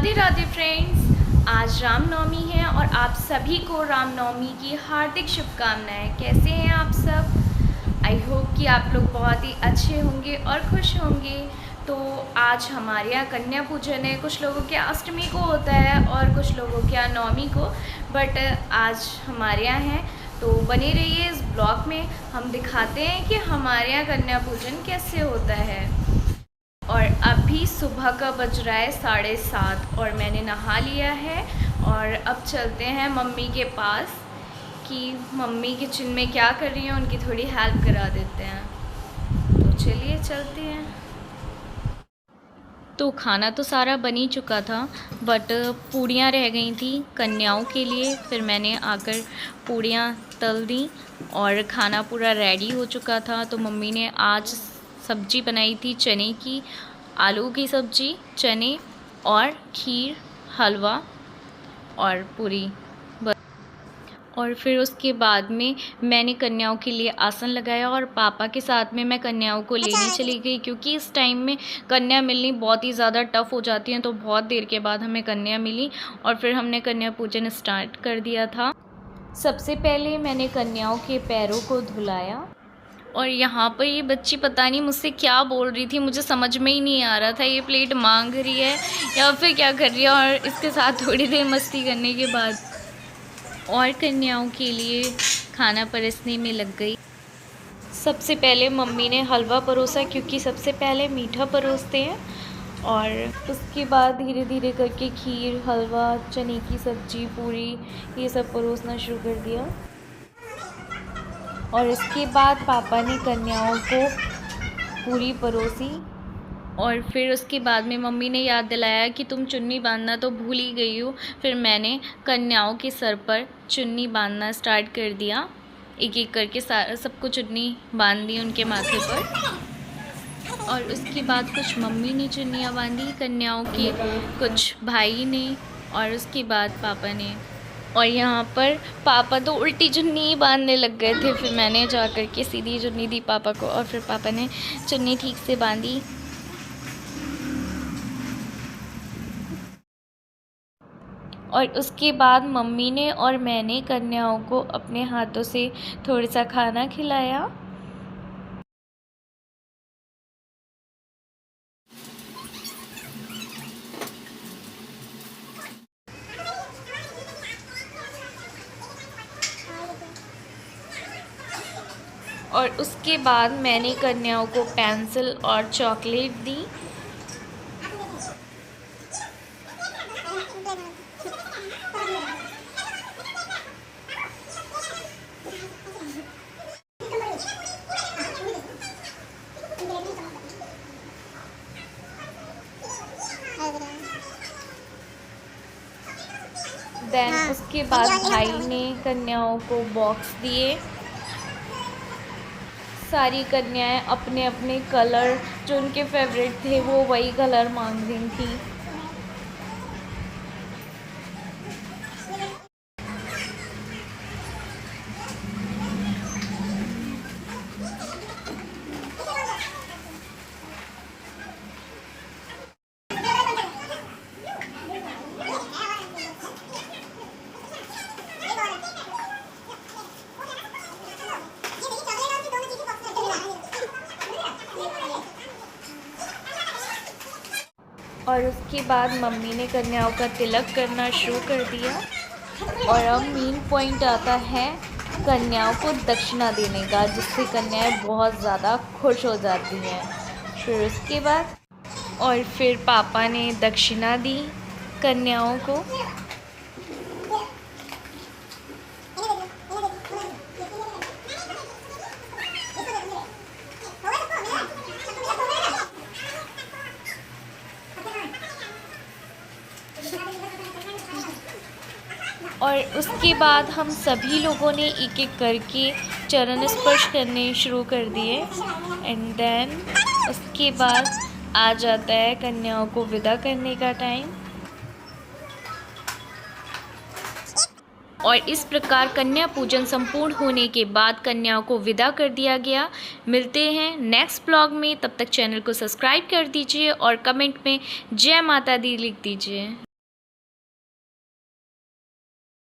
Radhe Radhe friends, आज रामनवमी है और आप सभी को रामनवमी की हार्दिक शुभकामनाएं। कैसे हैं आप सब? आई होप कि आप लोग बहुत ही अच्छे होंगे और खुश होंगे। तो आज हमारे यहाँ कन्या पूजन है। कुछ लोगों के अष्टमी को होता है और कुछ लोगों के यहाँ नवमी को, बट आज हमारे यहाँ है। तो बने रहिए इस ब्लॉग में, हम दिखाते हैं कि हमारे यहाँ कन्या पूजन कैसे होता है। और अभी सुबह का बज रहा है 7:30 और मैंने नहा लिया है और अब चलते हैं मम्मी के पास कि मम्मी किचन में क्या कर रही हैं, उनकी थोड़ी हेल्प करा देते हैं। तो चलिए चलते हैं। तो खाना तो सारा बन ही चुका था, बट पूड़ियाँ रह गई थी कन्याओं के लिए। फिर मैंने आकर पूड़ियाँ तल दी और खाना पूरा रेडी हो चुका था। तो मम्मी ने आज सब्ज़ी बनाई थी चने की, आलू की सब्ज़ी, चने और खीर, हलवा और पूरी। और फिर उसके बाद में मैंने कन्याओं के लिए आसन लगाया और पापा के साथ में मैं कन्याओं को लेने चली गई, क्योंकि इस टाइम में कन्या मिलनी बहुत ही ज़्यादा टफ़ हो जाती हैं। तो बहुत देर के बाद हमें कन्या मिली और फिर हमने कन्या पूजन स्टार्ट कर दिया था। सबसे पहले मैंने कन्याओं के पैरों को धुलाया और यहाँ पर ये बच्ची पता नहीं मुझसे क्या बोल रही थी, मुझे समझ में ही नहीं आ रहा था ये प्लेट मांग रही है या फिर क्या कर रही है। और इसके साथ थोड़ी देर मस्ती करने के बाद और कन्याओं के लिए खाना परोसने में लग गई। सबसे पहले मम्मी ने हलवा परोसा, क्योंकि सबसे पहले मीठा परोसते हैं, और उसके बाद धीरे धीरे करके खीर, हलवा, चने की सब्ज़ी, पूरी, ये सब परोसना शुरू कर दिया। और इसके बाद पापा ने कन्याओं को पूरी परोसी और फिर उसके बाद में मम्मी ने याद दिलाया कि तुम चुन्नी बांधना तो भूल ही गई हो। फिर मैंने कन्याओं के सर पर चुन्नी बांधना स्टार्ट कर दिया। एक एक करके सबको चुन्नी बांध दी उनके माथे पर। और उसके बाद कुछ मम्मी ने चुन्नियाँ बांधी कन्याओं की, कुछ भाई ने, और उसके बाद पापा ने। और यहाँ पर पापा तो उल्टी चुन्नी बांधने लग गए थे। फिर मैंने जा कर के सीधी चुन्नी दी पापा को और फिर पापा ने चुन्नी ठीक से बांधी। और उसके बाद मम्मी ने और मैंने कन्याओं को अपने हाथों से थोड़ा सा खाना खिलाया। और उसके बाद मैंने कन्याओं को पेंसिल और चॉकलेट दी। देन उसके बाद भाई ने कन्याओं को बॉक्स दिए। सारी कन्याएं अपने अपने कलर जो उनके फेवरेट थे वो वही कलर मांग रही थी। और उसके बाद मम्मी ने कन्याओं का तिलक करना शुरू कर दिया। और अब मेन पॉइंट आता है कन्याओं को दक्षिणा देने का, जिससे कन्याएं बहुत ज़्यादा खुश हो जाती हैं। फिर उसके बाद और फिर पापा ने दक्षिणा दी कन्याओं को। और उसके बाद हम सभी लोगों ने एक एक करके चरण स्पर्श करने शुरू कर दिए। एंड देन उसके बाद आ जाता है कन्याओं को विदा करने का टाइम। और इस प्रकार कन्या पूजन संपूर्ण होने के बाद कन्याओं को विदा कर दिया गया। मिलते हैं नेक्स्ट ब्लॉग में, तब तक चैनल को सब्सक्राइब कर दीजिए और कमेंट में जय माता दी लिख दीजिए।